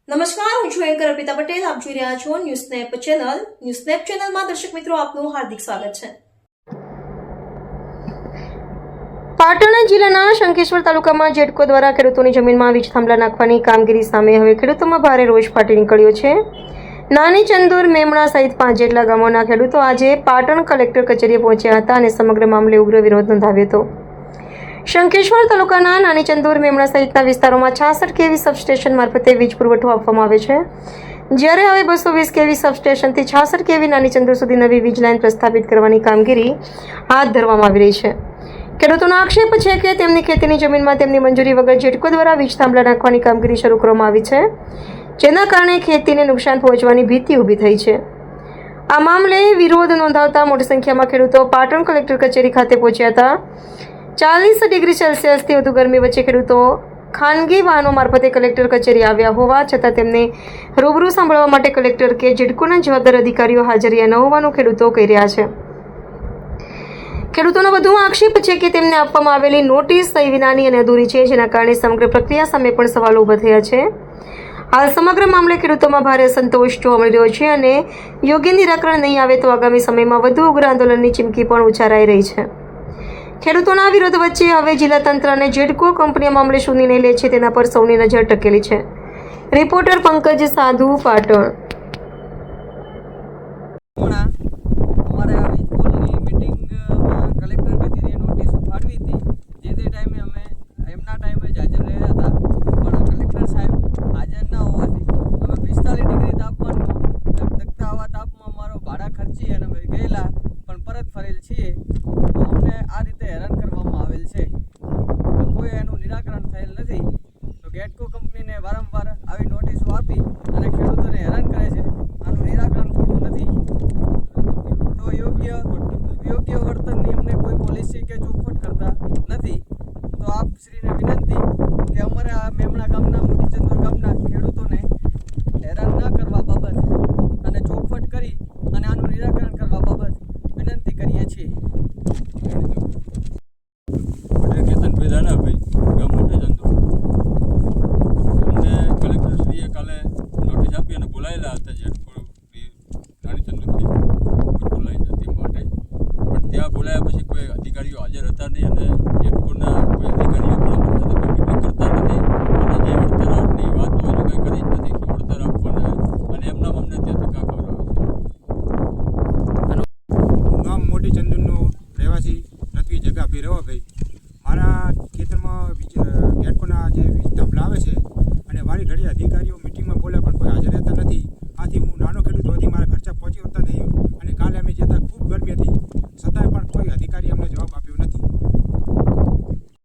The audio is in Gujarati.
નમસ્કાર, હું છું એન્કર અર્પિતા પટેલ. આપ જોઈ રહ્યા છો news snap channel. News snap ચેનલમાં દર્શક મિત્રો આપનું હાર્દિક સ્વાગત છે. પાટણ જિલ્લાના શંખેશ્વર તાલુકામાં જેડકો દ્વારા ખેડૂતોની જમીનમાં વીજ થાંભલા નાખવાની કામગીરી સામે હવે ખેડૂતોમાં ભારે રોષ ફાટી નીકળ્યો છે. નાની ચંદુર, મેમણા સહિત 5 જેટલા ગામોના ખેડૂતો આજે પાટણ કલેક્ટર કચેરીએ પહોંચ્યા હતા અને સમગ્ર મામલે ઉગ્ર વિરોધ નોંધાવ્યો હતો. શંખેશ્વર તાલુકાના નાની ચંદુર, મેમણા સહિતના વિસ્તારોમાં 66 કેવી સબસ્ટેશન મારફતે વીજ પુરવઠો આપવામાં આવે છે, જ્યારે હવે 220 કેવી સબસ્ટેશનથી 66 કેવી નાની ચંદુર સુધી નવી વીજ લાઇન પ્રસ્થાપિત કરવાની કામગીરી હાથ ધરવામાં આવી રહી છે. ખેડૂતોનો આક્ષેપ છે કે તેમની ખેતીની જમીનમાં તેમની મંજૂરી વગર જેડકો દ્વારા વીજ થાંભલા નાખવાની કામગીરી શરૂ કરવામાં આવી છે, જેના કારણે ખેતીને નુકસાન પહોંચવાની ભીતિ ઊભી થઈ છે. આ મામલે વિરોધ નોંધાવતા મોટી સંખ્યામાં ખેડૂતો પાટણ કલેક્ટર કચેરી ખાતે પહોંચ્યા હતા. 40 ડિગ્રી સેલ્સિયસથી વધુ ગરમી વચ્ચે ખેડૂતો ખાનગી વાહનો મારફતે કલેક્ટર કચેરી આવ્યા હોવા છતાં તેમને રૂબરૂ સાંભળવા માટે કલેક્ટર કે જેડકોના જવાબદાર અધિકારીઓ હાજર રહ્યા ન હોવાનું ખેડૂતો કહી રહ્યા છે. ખેડૂતોનો વધુ આક્ષેપ છે કે તેમને આપવામાં આવેલી નોટિસ સહી વિનાની અને અધૂરી છે, જેના કારણે સમગ્ર પ્રક્રિયા સામે પણ સવાલો ઊભા થયા છે. હાલ સમગ્ર મામલે ખેડૂતોમાં ભારે અસંતોષ જોવા મળી રહ્યો છે અને યોગ્ય નિરાકરણ નહીં આવે તો આગામી સમયમાં વધુ ઉગ્ર આંદોલનની ચીમકી પણ ઉચ્ચારાઈ રહી છે. ખેડૂતોના વિરોધ વચ્ચે હવે જિલ્લા તંત્ર અને જેડકો કંપની મામલે શું નિર્ણય લે છે તેના પર સૌની નજર ટકેલી છે. રિપોર્ટર પંકજ સાધુ, પાટણ. અમારે આ વીજ પોલની મિટિંગમાં કલેક્ટર કચેરીએ નોટિસ ફાળવી હતી. જે તે ટાઈમે અમે એમના ટાઈમે જ હાજર રહ્યા હતા, પણ કલેક્ટર સાહેબ હાજર ન હોવાથી અમે 45 ડિગ્રી તાપમાનમાં ધગધગતા આવા તાપમાં અમારો ભાડા ખર્ચી અને અમે ગયેલા પણ પરત ફરેલ છીએ. તો અમને આ રીતે હેરાન કરવામાં આવેલ છે. તો કોઈ એનું નિરાકરણ થયેલ નથી. તો ગેટકો કંપનીને વારંવાર આવી નોટિસો આપી અને ખેડૂતોને હેરાન કરે છે. આનું નિરાકરણ થતું નથી. તો યોગ્ય વર્તનની અમને કોઈ પોલિસી કે ચોખવટ કરતા નથી. તો આપ શ્રીને વિનંતી કે અમારે આ મેમણા ગામના, મોટી ચંદુર ગામના ખેડૂતોને હેરાન ન કરવા બાબત અને ચોખવટ કરી અને આનું નિરાકરણ કરવા બાબત વિનંતી કરીએ છીએ. કેતનભાઈ દાનાભાઈ, ગામ મોટી ચંદુર. અમને કલેક્ટરશ્રીએ કાલે નોટિસ આપી અને બોલાયેલા હતા જેડકો નાની ચંદુરથી બોલાઈ જતી માટે, પણ ત્યાં બોલાયા પછી કોઈ અધિકારીઓ હાજર હતા નહીં અને જેડકોના કોઈ અધિકારીઓ પણ અમારી સાથે કોઈ મિટિંગ કરતા નથી અને જે વળતર આપની વાત તો હજુ કંઈ કરી જ નથી કે વળતર આપવાના, અને એમના અમને ત્યાં ધક્કા ખવડાવે છે. હું ગામ મોટી ચંદુરનો રહેવાસી રતવી જગાભાઈ રવાભાઈ. મારા ખેતરમાં ગેટકોના જે વીજ થાંભલા આવે છે અને વારી ઘડી અધિકારીઓ મિટિંગમાં બોલ્યા પણ કોઈ હાજર રહેતા નથી. આથી હું નાનો ખેડૂત હોવાથી મારા ખર્ચા પહોંચી વળતા નહીં અને કાલે અમે જતા ખૂબ ગરમી હતી છતાંય પણ કોઈ અધિકારી અમને